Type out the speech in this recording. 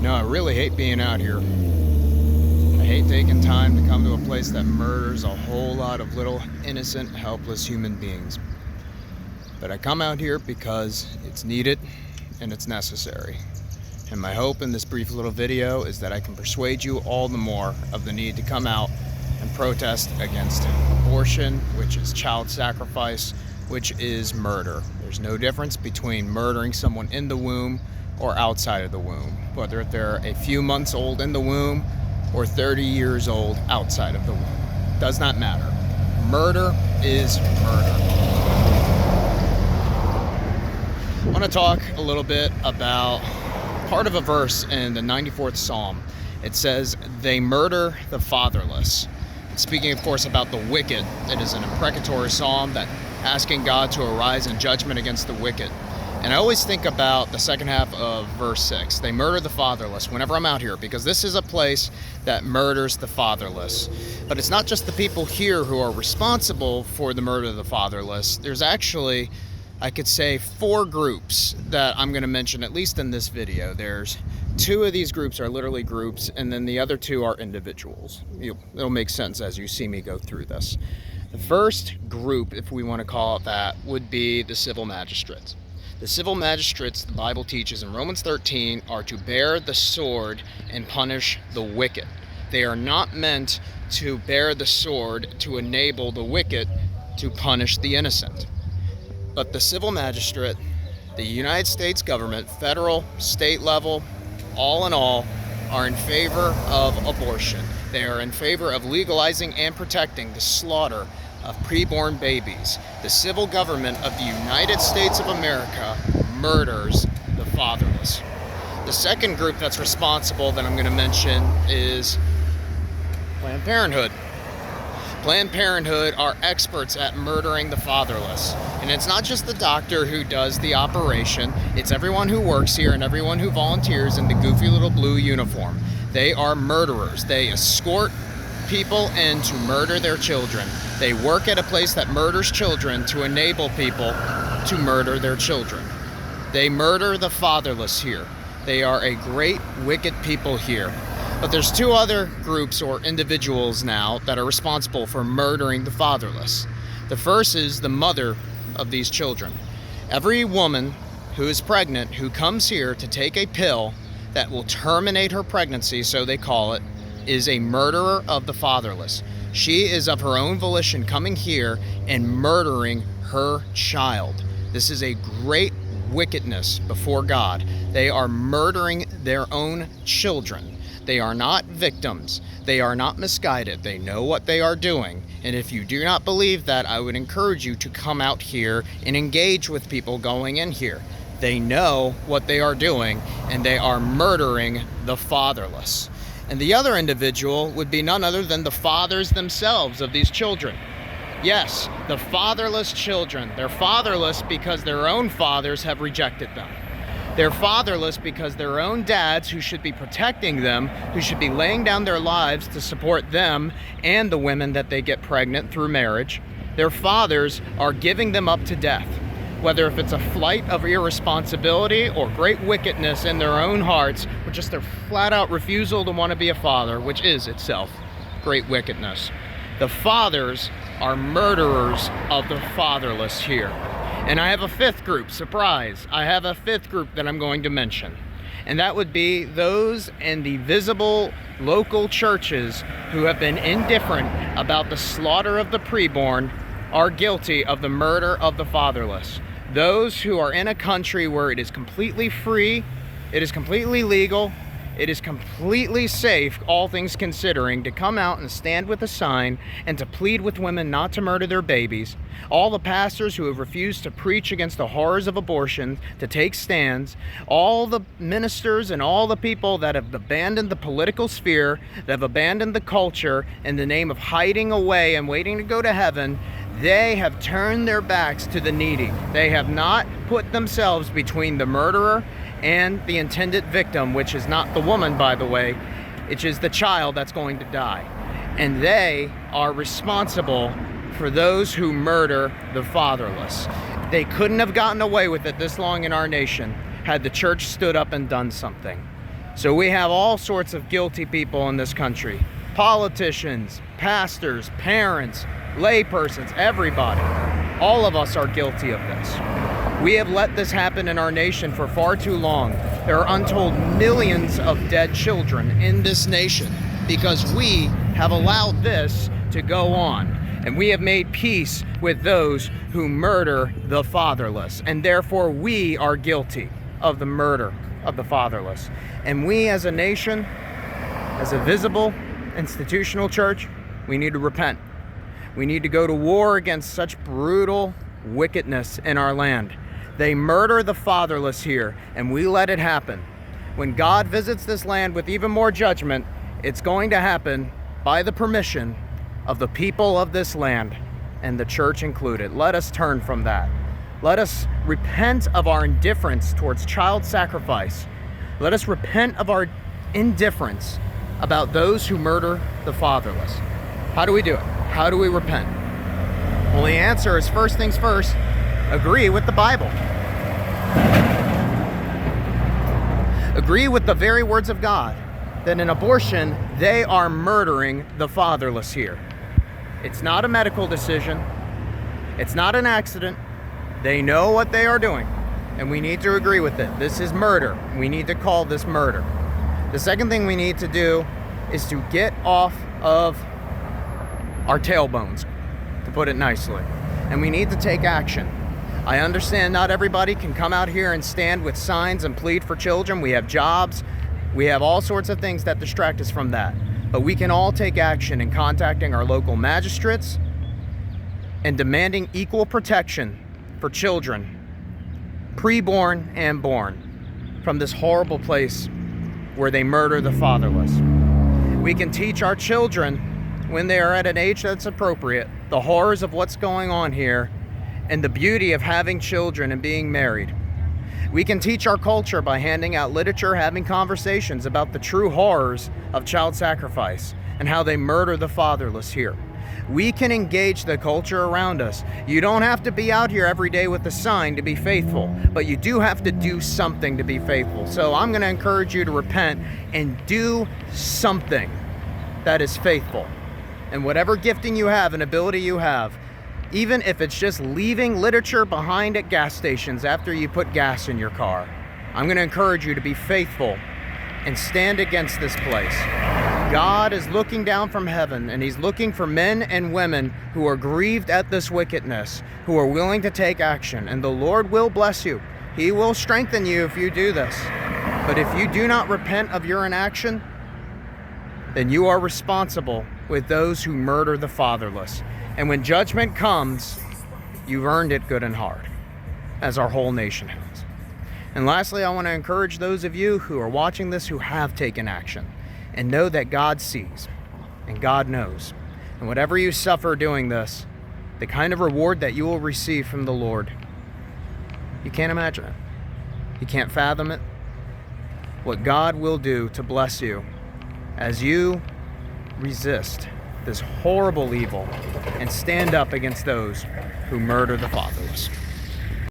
No, I really hate being out here. I hate taking time to come to a place that murders a whole lot of little innocent, helpless human beings. But I come out here because it's needed and it's necessary. And my hope in this brief little video is that I can persuade you all the more of the need to come out and protest against abortion, which is child sacrifice, which is murder. There's no difference between murdering someone in the womb or outside of the womb, whether they're a few months old in the womb or 30 years old outside of the womb. Does not matter. Murder is murder. I want to talk a little bit about part of a verse in the 94th Psalm. It says, "They murder the fatherless." Speaking, of course, about the wicked, it is an imprecatory psalm that asking God to arise in judgment against the wicked. And I always think about the second half of verse 6. They murder the fatherless whenever I'm out here, because this is a place that murders the fatherless. But it's not just the people here who are responsible for the murder of the fatherless. There's actually, I could say, 4 groups that I'm going to mention, at least in this video. There's 2 of these groups are literally groups, and then the other 2 are individuals. It'll make sense as you see me go through this. The first group, if we want to call it that, would be the civil magistrates. The civil magistrates, the Bible teaches in Romans 13, are to bear the sword and punish the wicked. They are not meant to bear the sword to enable the wicked to punish the innocent. But the civil magistrate, the United States government, federal, state level, all in all, are in favor of abortion. They are in favor of legalizing and protecting the slaughter of preborn babies. The civil government of the United States of America murders the fatherless. The second group that's responsible that I'm going to mention is Planned Parenthood. Planned Parenthood are experts at murdering the fatherless. And it's not just the doctor who does the operation, it's everyone who works here and everyone who volunteers in the goofy little blue uniform. They are murderers. They escort people in to murder their children. They work at a place that murders children to enable people to murder their children. They murder the fatherless here. They are a great wicked people here. But there's 2 other groups or individuals now that are responsible for murdering the fatherless. The first is the mother of these children. Every woman who is pregnant who comes here to take a pill that will terminate her pregnancy, so they call it, is a murderer of the fatherless. She is of her own volition coming here and murdering her child. This is a great wickedness before God. They are murdering their own children. They are not victims. They are not misguided. They know what they are doing. And if you do not believe that, I would encourage you to come out here and engage with people going in here. They know what they are doing, and they are murdering the fatherless. And the other individual would be none other than the fathers themselves of these children. Yes, the fatherless children. They're fatherless because their own fathers have rejected them. They're fatherless because their own dads, who should be protecting them, who should be laying down their lives to support them and the women that they get pregnant through marriage, their fathers are giving them up to death. Whether if it's a flight of irresponsibility or great wickedness in their own hearts, or just their flat-out refusal to want to be a father, which is itself great wickedness. The fathers are murderers of the fatherless here. And I have a 5th group, surprise, I have a 5th group that I'm going to mention. And that would be those in the visible local churches who have been indifferent about the slaughter of the preborn are guilty of the murder of the fatherless. Those who are in a country where it is completely free, it is completely legal, it is completely safe, all things considering, to come out and stand with a sign and to plead with women not to murder their babies. All the pastors who have refused to preach against the horrors of abortion, to take stands, all the ministers and all the people that have abandoned the political sphere, that have abandoned the culture in the name of hiding away and waiting to go to heaven, they have turned their backs to the needy. They have not put themselves between the murderer and the intended victim, which is not the woman, by the way, which is the child that's going to die. And they are responsible for those who murder the fatherless. They couldn't have gotten away with it this long in our nation had the church stood up and done something. So we have all sorts of guilty people in this country. Politicians, pastors, parents, laypersons, everybody. All of us are guilty of this. We have let this happen in our nation for far too long. There are untold millions of dead children in this nation because we have allowed this to go on. And we have made peace with those who murder the fatherless. And therefore we are guilty of the murder of the fatherless. And we as a nation, as a visible institutional church, we need to repent. We need to go to war against such brutal wickedness in our land. They murder the fatherless here, and we let it happen. When God visits this land with even more judgment, it's going to happen by the permission of the people of this land, and the church included. Let us turn from that. Let us repent of our indifference towards child sacrifice. Let us repent of our indifference about those who murder the fatherless. How do we do it? How do we repent? Well, the answer is first things first, agree with the Bible. Agree with the very words of God that in abortion, they are murdering the fatherless here. It's not a medical decision. It's not an accident. They know what they are doing, and we need to agree with it. This is murder. We need to call this murder. The second thing we need to do is to get off of our tailbones, to put it nicely. And we need to take action. I understand not everybody can come out here and stand with signs and plead for children. We have jobs. We have all sorts of things that distract us from that. But we can all take action in contacting our local magistrates and demanding equal protection for children, preborn and born, from this horrible place where they murder the fatherless. We can teach our children, when they are at an age that's appropriate, the horrors of what's going on here and the beauty of having children and being married. We can teach our culture by handing out literature, having conversations about the true horrors of child sacrifice and how they murder the fatherless here. We can engage the culture around us. You don't have to be out here every day with a sign to be faithful, but you do have to do something to be faithful. So I'm going to encourage you to repent and do something that is faithful. And whatever gifting you have and ability you have, even if it's just leaving literature behind at gas stations after you put gas in your car, I'm going to encourage you to be faithful and stand against this place. God is looking down from heaven, and he's looking for men and women who are grieved at this wickedness, who are willing to take action, and the Lord will bless you. He will strengthen you if you do this. But if you do not repent of your inaction, then you are responsible with those who murder the fatherless. And when judgment comes, you've earned it good and hard, as our whole nation has. And lastly, I want to encourage those of you who are watching this who have taken action, and know that God sees and God knows. And whatever you suffer doing this, the kind of reward that you will receive from the Lord, you can't imagine it. You can't fathom it. What God will do to bless you as you resist this horrible evil and stand up against those who murder the fatherless.